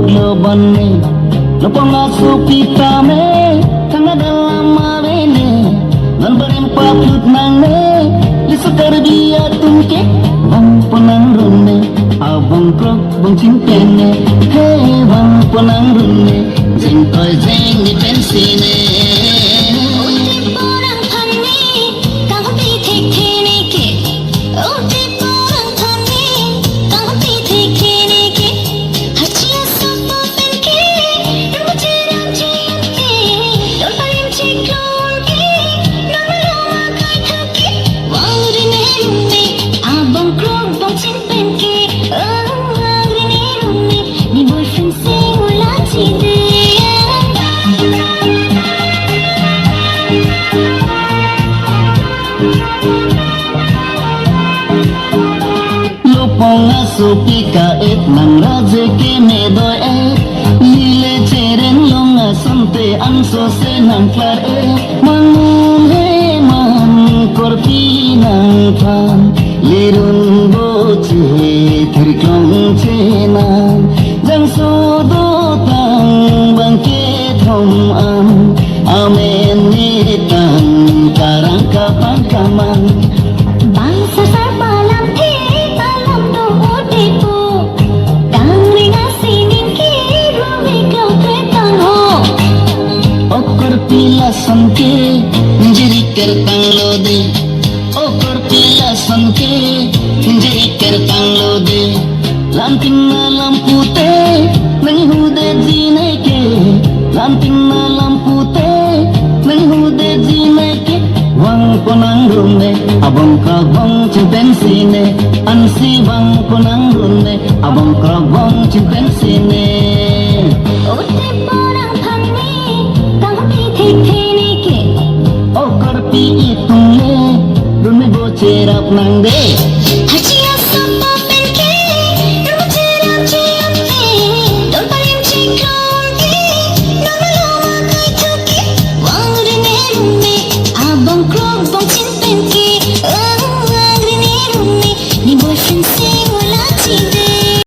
lo banne lo ponga su pitame kanga dalam mavene nan berempa put nangne lisu terbiya tunke bang ponang runne abang krok bang cimpene hey bang ponang runne jeng toy jeng ni pensine ponga supi ka et nang raje ke me do et lile cheren longa sante anso se nang klar et mangun he man korpi nang pan lerun bo che thirklong che na jang so do tang bang ke thom am amen ni tang karang ka pang kaman bang sa sa balam the pila sanke njiri kertang lode okor pila sanke njiri kertang lode lanting na lampute nang hude jine ke lanting na lampute nang hude jine ke wang ponang runne abang ka bang cimpen sine ansi wang ponang runne abang ka bang cimpen sine oh karpi itungnya dumi bocerap nang de